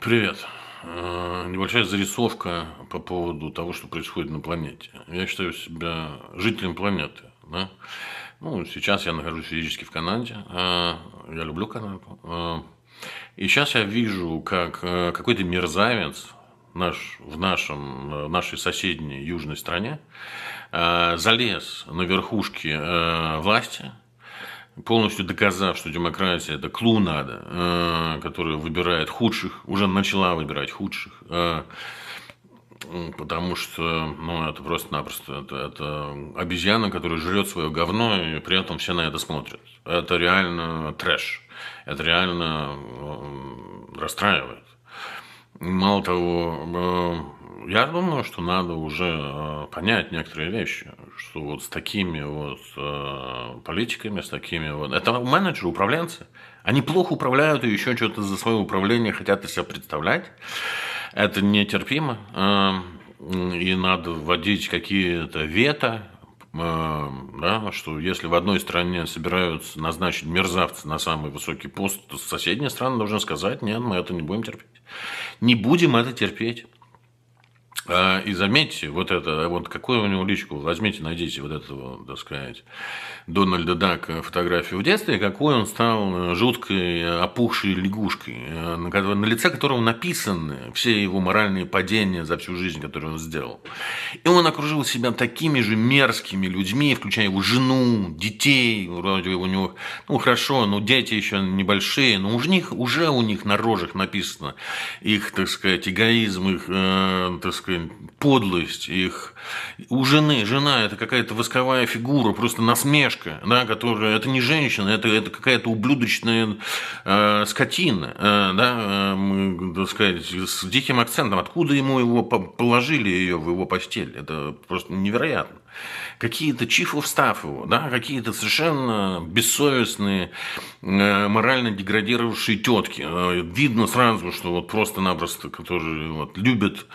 Привет. Небольшая зарисовка по поводу того, что происходит на планете. Я считаю себя жителем планеты. Да? Ну, сейчас я нахожусь физически в Канаде. Я люблю Канаду. И сейчас я вижу, как какой-то мерзавец в нашей соседней южной стране залез на верхушки власти, полностью доказав, что демократия – это клоунада, которая выбирает худших, уже начала выбирать худших, потому что ну, это просто-напросто это обезьяна, которая жрет свое говно, и при этом все на это смотрят. Это реально трэш. Это реально расстраивает. Мало того, я думаю, что надо уже понять некоторые вещи, что вот с такими вот политиками, с такими вот... Это менеджеры, управленцы. Они плохо управляют и еще что-то за свое управление хотят из себя представлять. Это нетерпимо. И надо вводить какие-то вето, да, что если в одной стране собираются назначить мерзавца на самый высокий пост, то соседняя страна должна сказать: нет, мы это не будем терпеть. Не будем это терпеть. И заметьте, вот какую у него личку, возьмите, найдите вот этого, так сказать, Дональда Дака фотографию в детстве, какой он стал жуткой, опухшей лягушкой, на лице которого написаны все его моральные падения за всю жизнь, которые он сделал. И он окружил себя такими же мерзкими людьми, включая его жену, детей, вроде у него, ну хорошо, но дети еще небольшие, но уже у них на рожах написано их, так сказать, эгоизм, их, так сказать, подлость их. У жена это какая-то восковая фигура, просто насмешка, да, которая, это не женщина, это какая-то ублюдочная скотина, так сказать, с диким акцентом. Откуда его положили ее в его постель? Это просто невероятно. Какие-то chief of staff его, да, какие-то совершенно бессовестные, морально деградировавшие тетки. Видно сразу, что вот просто-напросто, которые вот любят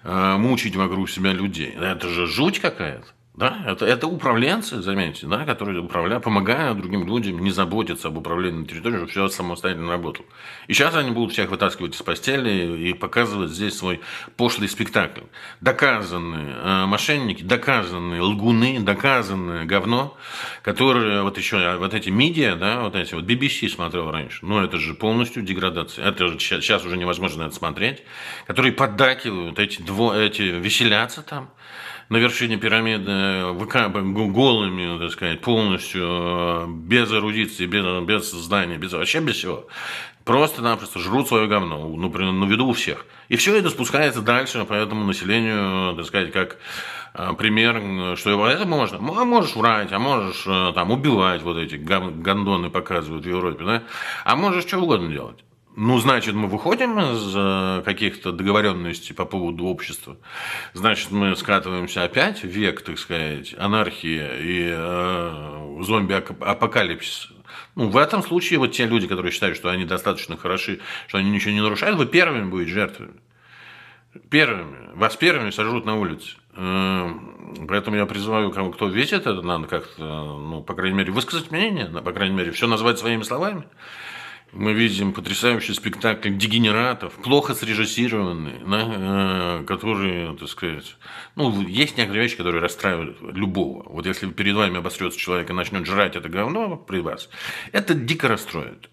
мучить вокруг себя людей. Это же жуть какая-то. Да, это управленцы, заметьте, да, которые помогают другим людям не заботиться об управлении на территории, чтобы все самостоятельно работало. И сейчас они будут всех вытаскивать из постели и показывать здесь свой пошлый спектакль. Доказанные мошенники, доказанные лгуны, доказанное говно, которые вот еще вот эти медиа, да, вот эти вот BBC смотрел раньше, ну это же полностью деградация. Это же сейчас уже невозможно это смотреть, которые поддакивают, эти веселятся там на вершине пирамиды голыми, так сказать, полностью, без эрудиции, без знаний, вообще без всего. Просто-напросто жрут свое говно, на виду у всех. И все это спускается дальше по этому населению, так сказать, как пример, что это можно. А можешь врать, а можешь там убивать, вот эти гондоны показывают в Европе, да? А можешь что угодно делать. Ну, значит, мы выходим из каких-то договоренностей по поводу общества. Значит, мы скатываемся опять в век, так сказать, анархии и зомби-апокалипсиса. Ну, в этом случае вот те люди, которые считают, что они достаточно хороши, что они ничего не нарушают, вы первыми будете жертвами. Вас первыми сожрут на улице. Поэтому я призываю, кто видит это, надо как-то, ну, по крайней мере, высказать мнение, по крайней мере, все назвать своими словами. Мы видим потрясающий спектакль дегенератов, плохо срежиссированные, да, которые, так сказать... Ну, есть некоторые вещи, которые расстраивают любого. Вот если перед вами обосрется человек и начнет жрать это говно при вас, это дико расстроит.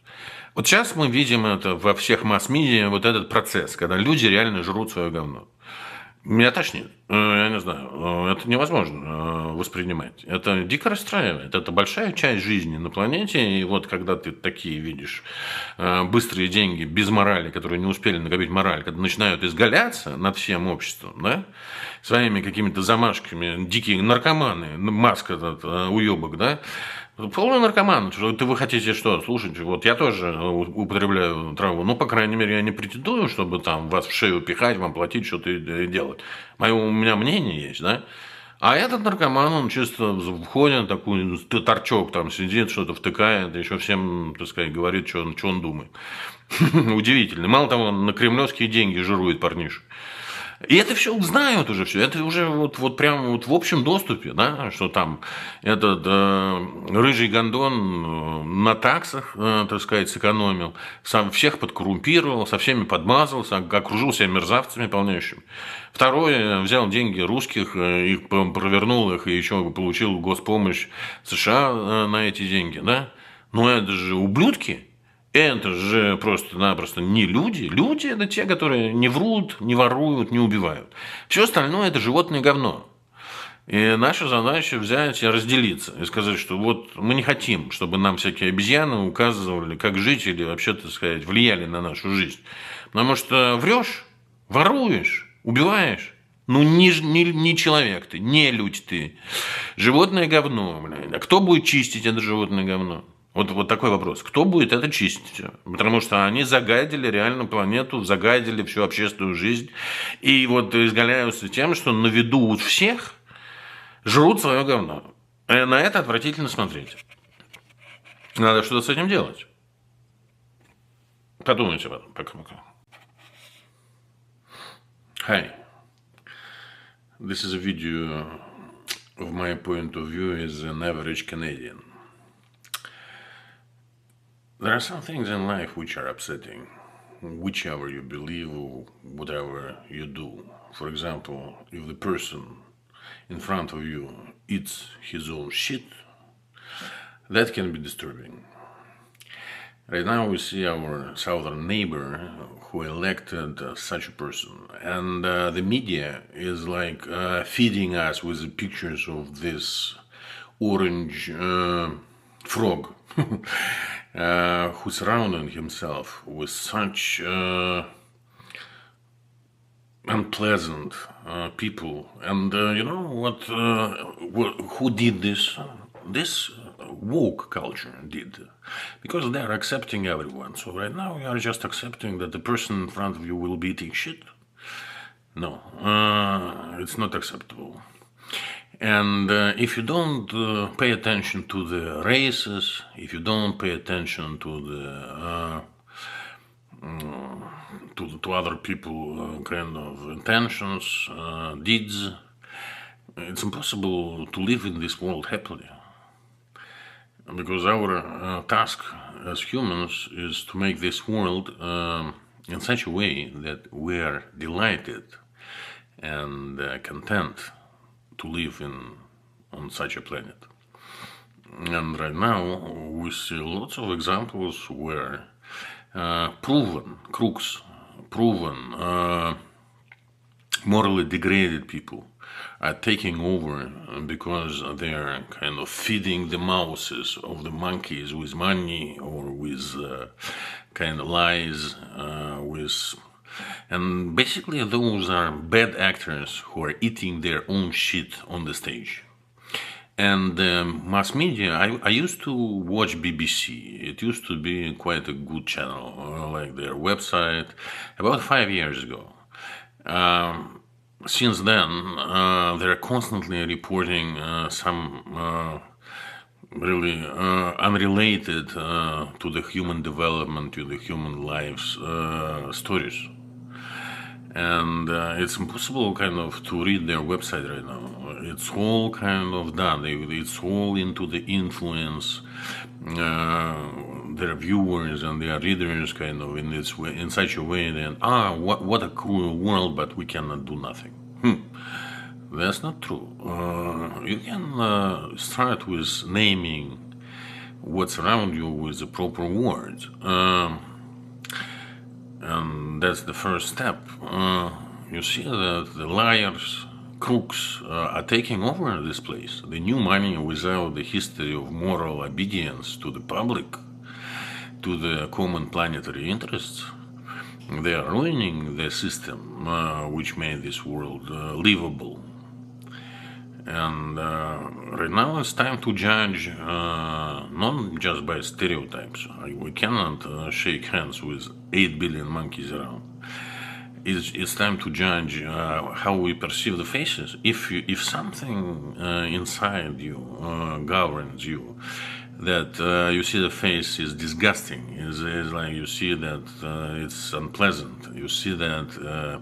Вот сейчас мы видим это во всех масс-медиа, вот этот процесс, когда люди реально жрут свое говно. Меня тошнит. Я не знаю. Это невозможно воспринимать. Это дико расстраивает. Это большая часть жизни на планете. И вот когда ты такие видишь быстрые деньги без морали, которые не успели накопить мораль, когда начинают изгаляться над всем обществом, да, своими какими-то замашками, дикие наркоманы, маска этот уебок, да, полный наркоман. Вы хотите что? Слушайте, вот я тоже употребляю траву. Ну, по крайней мере, я не претендую, чтобы там вас в шею пихать, вам платить, что-то делать. У меня мнение есть, да? А этот наркоман, он чисто входит, такой торчок там сидит, что-то втыкает, еще всем, так сказать, говорит, что он думает. Удивительно. Мало того, он на кремлевские деньги жирует парнишек. И это все знают уже все. Это уже вот прям вот в общем доступе, да, что там этот рыжий гондон на таксах, так сказать, сэкономил, сам всех подкоррумпировал, со всеми подмазался, окружил себя мерзавцами полнейшими. Второй взял деньги русских, их провернул их и еще получил госпомощь США на эти деньги, да. Но это же ублюдки. Это же просто-напросто не люди. Люди – это те, которые не врут, не воруют, не убивают. Все остальное – это животное говно. И наша задача взять и разделиться. И сказать, что вот мы не хотим, чтобы нам всякие обезьяны указывали, как жить или вообще, так сказать, влияли на нашу жизнь. Потому что врешь, воруешь, убиваешь. Ну, не человек ты, не людь ты. Животное говно, блядь. А кто будет чистить это животное говно? Вот такой вопрос. Кто будет это чистить? Потому что они загадили реально планету, загадили всю общественную жизнь. И вот изгаляются тем, что на виду у всех жрут свое говно. И на это отвратительно смотреть. Надо что-то с этим делать. Подумайте об этом. Пока-пока. Hi. This is a video of my point of view as an average Canadian. There are some things in life which are upsetting, whichever you believe or whatever you do. For example, if the person in front of you eats his own shit, that can be disturbing. Right now we see our southern neighbor who elected such a person, and the media is like feeding us with the pictures of this orange frog who surrounded himself with such unpleasant people. And you know what? Who did this? This woke culture did, because they are accepting everyone. So right now we are just accepting that the person in front of you will be eating shit. No, it's not acceptable. And if you don't pay attention to the races, if you don't pay attention to the to other people kind of intentions, deeds, it's impossible to live in this world happily. Because our task as humans is to make this world in such a way that we are delighted and content to live on such a planet. And right now we see lots of examples where proven crooks, proven morally degraded people are taking over because they are kind of feeding the mouths of the monkeys with money or with kind of lies, and basically those are bad actors who are eating their own shit on the stage. And mass media, I used to watch BBC. It used to be quite a good channel, like their website, about 5 years ago. Since then, they're constantly reporting some really unrelated to the human development, to the human lives stories. And it's impossible kind of to read their website right now. It's all kind of done. It's all into the influence their viewers and their readers kind of in this way, in such a way that what a cruel world, but we cannot do nothing. That's not true. You can start with naming what's around you with the proper words. And that's the first step. You see that the liars, crooks are taking over this place. The new money without the history of moral obedience to the public, to the common planetary interests. They are ruining the system which made this world livable. And right now it's time to judge not just by stereotypes. We cannot shake hands with 8 billion monkeys around. It's time to judge how we perceive the faces. If something inside you governs you, that you see the face is disgusting, is like you see that it's unpleasant, you see that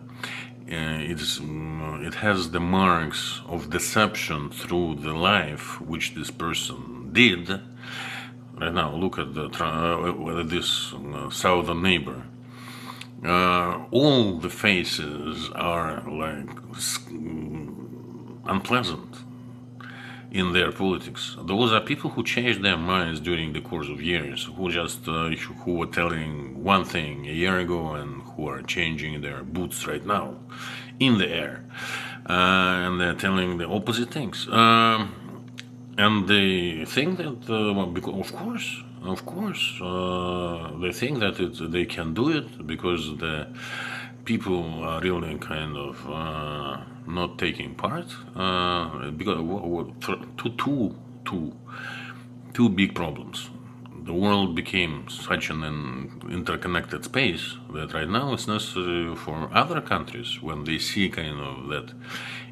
it has the marks of deception through the life which this person did. Right now, look at this southern neighbor. All the faces are like unpleasant in their politics. Those are people who changed their minds during the course of years, who were telling one thing a year ago and who are changing their boots right now in the air, and they're telling the opposite things. And they think that, because, of course, they think that they can do it because the people are really kind of not taking part. Because two big problems. The world became such an interconnected space that right now it's necessary for other countries, when they see kind of that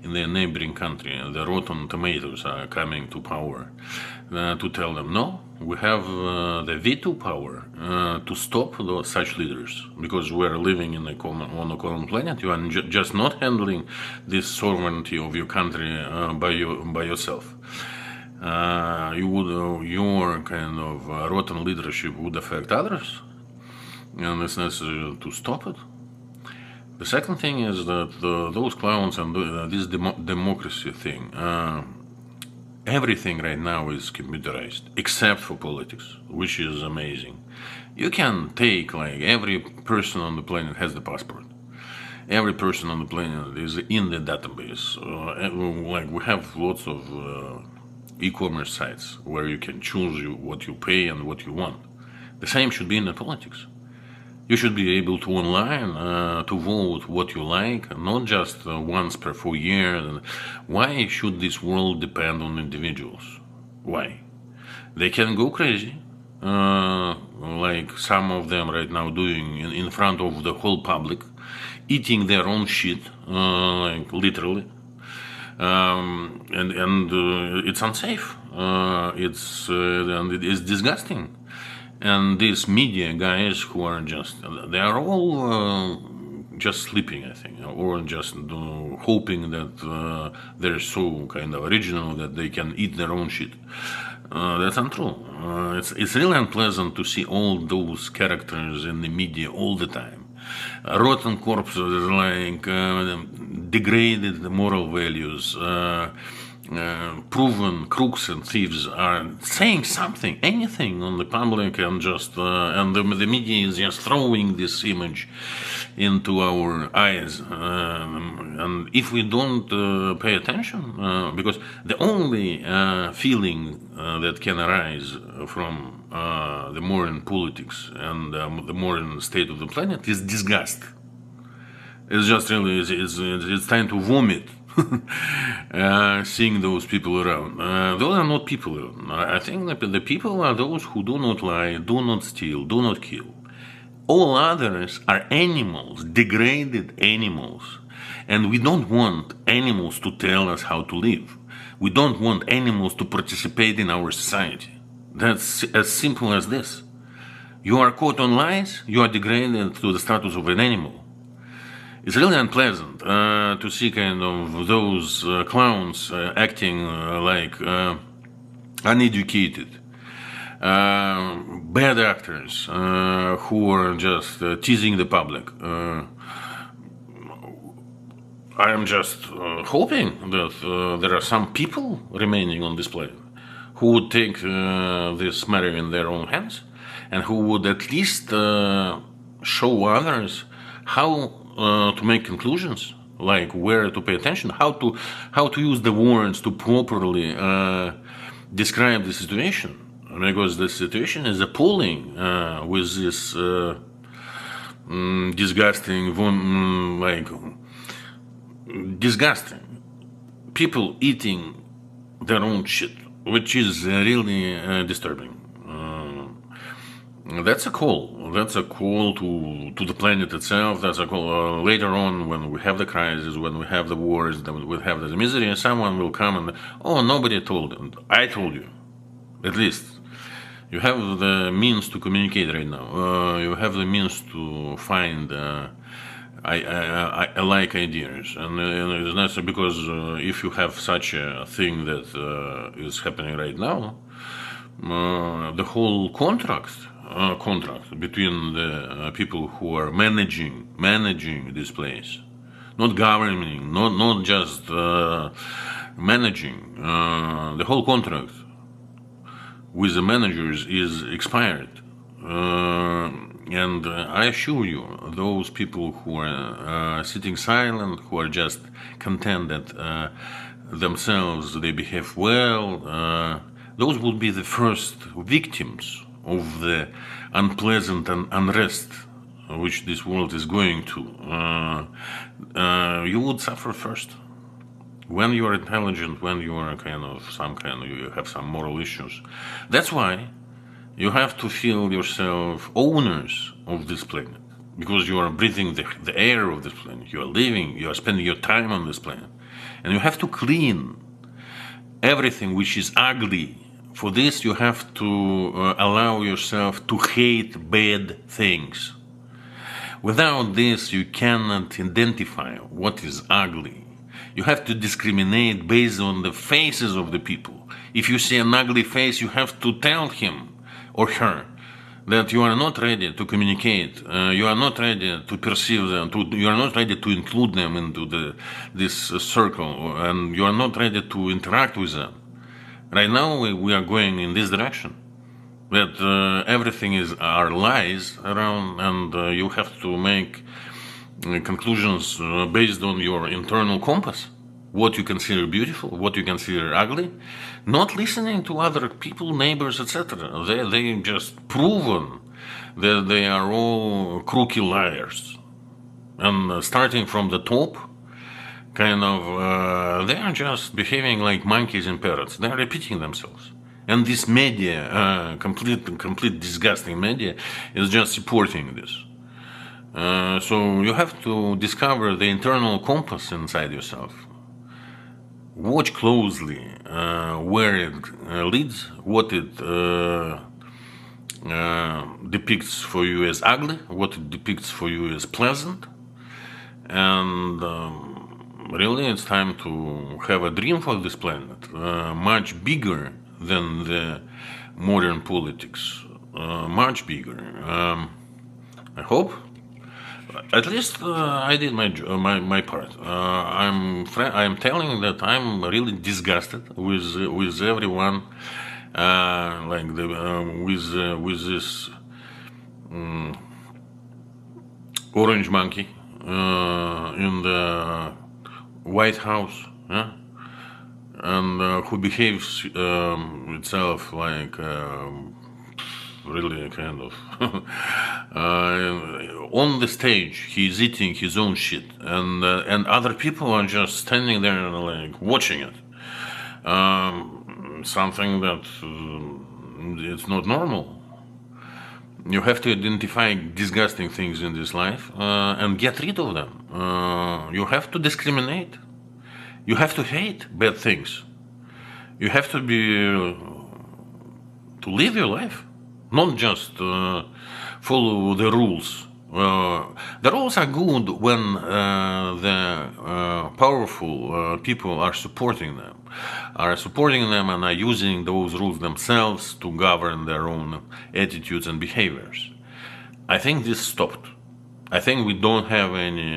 in their neighboring country the rotten tomatoes are coming to power, to tell them, no, we have the veto power to stop such leaders, because we're living on a common planet. You are just not handling this sovereignty of your country by yourself. Your kind of rotten leadership would affect others, and it's necessary to stop it. The second thing is that those clowns and this democracy thing, everything right now is computerized, except for politics, which is amazing. You can take, like, every person on the planet has the passport. Every person on the planet is in the database. Like, we have lots of e-commerce sites where you can choose what you pay and what you want. The same should be in the politics. You should be able to online to vote what you like, not just once per 4 years. Why should this world depend on individuals? Why? They can go crazy, like some of them right now doing in front of the whole public, eating their own shit, like literally. And it's unsafe. And it is disgusting. And these media guys who are they are all just sleeping, I think, or just hoping that they're so kind of original that they can eat their own shit. That's untrue. It's really unpleasant to see all those characters in the media all the time. Rotten corpses, like degraded moral values, proven crooks and thieves are saying something, anything on the public, and and the media is just throwing this image into our eyes. And if we don't pay attention, because the only feeling that can arise from the modern politics and the modern state of the planet is disgust. It's just really, it's time to vomit. Seeing those people around. Those are not people. I think that the people are those who do not lie, do not steal, do not kill. All others are animals, degraded animals. And we don't want animals to tell us how to live. We don't want animals to participate in our society. That's as simple as this. You are caught on lies, you are degraded to the status of an animal. It's really unpleasant to see kind of those clowns acting like uneducated, bad actors who are just teasing the public. I am just hoping that there are some people remaining on this planet who would take this matter in their own hands and who would at least show others how to make conclusions, like where to pay attention, how to use the words to properly describe the situation, because the situation is appalling with this disgusting people eating their own shit, which is really disturbing. That's a call. That's a call to the planet itself. That's a call later on, when we have the crisis, when we have the wars, when we have the misery, and someone will come and, oh, nobody told them. I told you. At least. You have the means to communicate right now. You have the means to find I like ideas, and it's nice because if you have such a thing that is happening right now, the whole contract between the people who are managing this place, not governing, not just managing, the whole contract with the managers is expired. And I assure you, those people who are sitting silent, who are just content that themselves they behave well, those will be the first victims of the unpleasant and unrest which this world is going to. You would suffer first. When you are intelligent, when you are you have some moral issues. That's why you have to feel yourself owners of this planet, because you are breathing the air of this planet. You are living, you are spending your time on this planet. And you have to clean everything which is ugly. For this, you have to allow yourself to hate bad things. Without this, you cannot identify what is ugly. You have to discriminate based on the faces of the people. If you see an ugly face, you have to tell him or her that you are not ready to communicate, you are not ready to perceive them, you are not ready to include them into this circle, and you are not ready to interact with them. Right now, we are going in this direction, that everything are lies around, and you have to make conclusions based on your internal compass. What you consider beautiful, what you consider ugly, not listening to other people, neighbors, etc. They just proven that they are all crooked liars. And starting from the top, they are just behaving like monkeys and parrots. They are repeating themselves. And this media, complete disgusting media, is just supporting this. So you have to discover the internal compass inside yourself. Watch closely where it leads, what it depicts for you as ugly, what it depicts for you as pleasant. And really, it's time to have a dream for this planet, much bigger than the modern politics, much bigger. I hope. At least I did my part. I'm telling that I'm really disgusted with everyone, with this orange monkey in the White House, yeah? And who behaves itself like. Really on the stage he's eating his own shit, and other people are just standing there like watching it, something that it's not normal. You have to identify disgusting things in this life and get rid of them. You have to discriminate. You have to hate bad things. You have to live your life. Not just follow the rules. The rules are good when the powerful people are supporting them, and are using those rules themselves to govern their own attitudes and behaviors. I think this stopped. I think we don't have any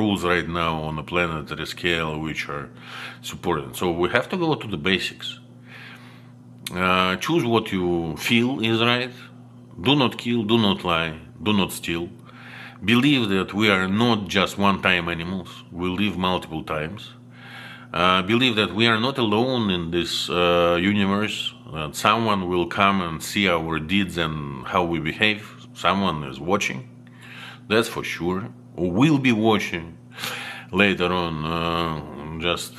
rules right now on a planetary scale which are supported. So we have to go to the basics. Choose what you feel is right. Do not kill, do not lie, do not steal. Believe that we are not just one-time animals. We live multiple times. Believe that we are not alone in this universe. That someone will come and see our deeds and how we behave. Someone is watching. That's for sure. Or will be watching later on. Just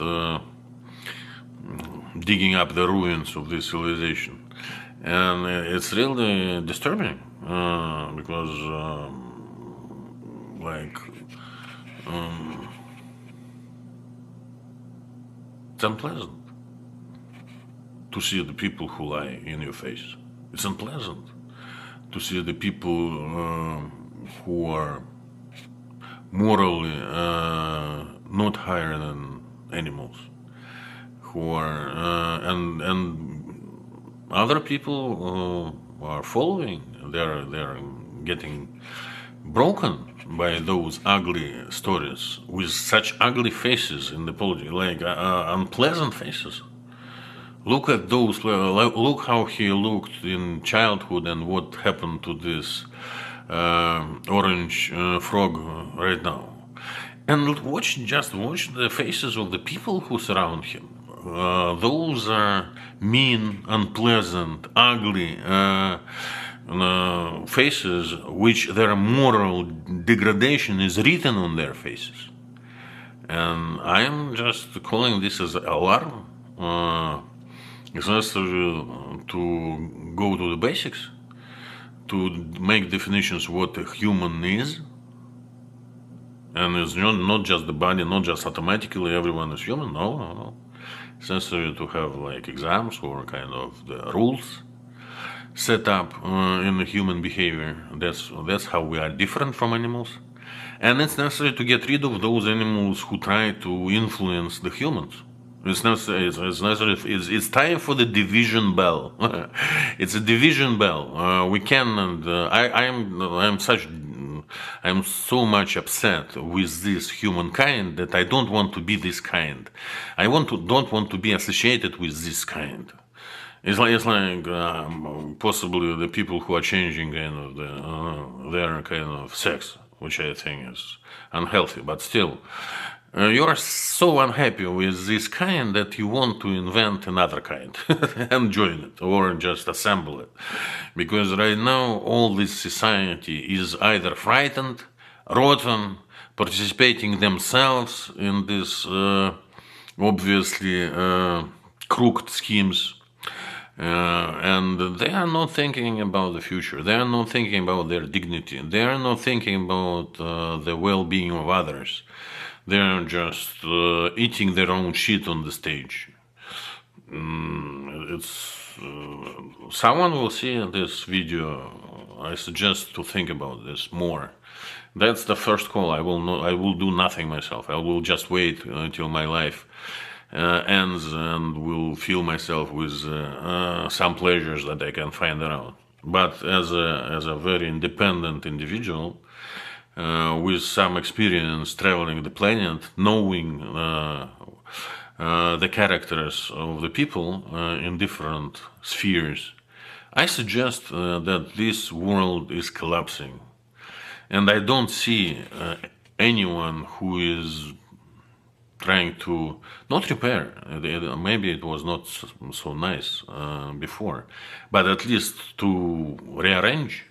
digging up the ruins of this civilization, and it's really disturbing because it's unpleasant to see the people who lie in your face. It's unpleasant to see the people who are morally not higher than animals, who are and other people are following. They're getting broken by those ugly stories with such ugly faces in the politics, like unpleasant faces. Look at those. Look how he looked in childhood, and what happened to this orange frog right now. And just watch the faces of the people who surround him. Those are mean, unpleasant, ugly faces, which their moral degradation is written on their faces. And I am just calling this as alarm. It's necessary to go to the basics, to make definitions what a human is. And it's not just the body, not just automatically everyone is human. No. It's necessary to have like exams or kind of the rules set up in the human behavior. That's how we are different from animals. And it's necessary to get rid of those animals who try to influence the humans. It's necessary. It's time for the division bell. It's a division bell. We can, and I'm so much upset with this humankind that I don't want to be this kind. Don't want to be associated with this kind. It's like possibly the people who are changing kind of their kind of sex, which I think is unhealthy, but still. You are so unhappy with this kind that you want to invent another kind and join it or just assemble it. Because right now all this society is either frightened, rotten, participating themselves in this obviously crooked schemes. And they are not thinking about the future. They are not thinking about their dignity. They are not thinking about the well-being of others. They are just eating their own shit on the stage. Someone will see this video. I suggest to think about this more. That's the first call. I will do nothing myself. I will just wait until my life ends and will fill myself with some pleasures that I can find around. But as a very independent individual, with some experience traveling the planet, knowing the characters of the people in different spheres, I suggest that this world is collapsing. And I don't see anyone who is trying to not repair. Maybe it was not so nice before, but at least to rearrange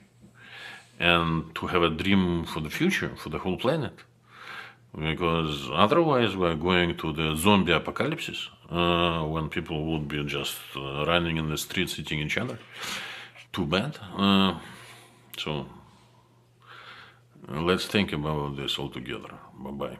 and to have a dream for the future, for the whole planet. Because otherwise we're going to the zombie apocalypse, when people would be just running in the streets, eating each other. Too bad. So let's think about this all together. Bye-bye.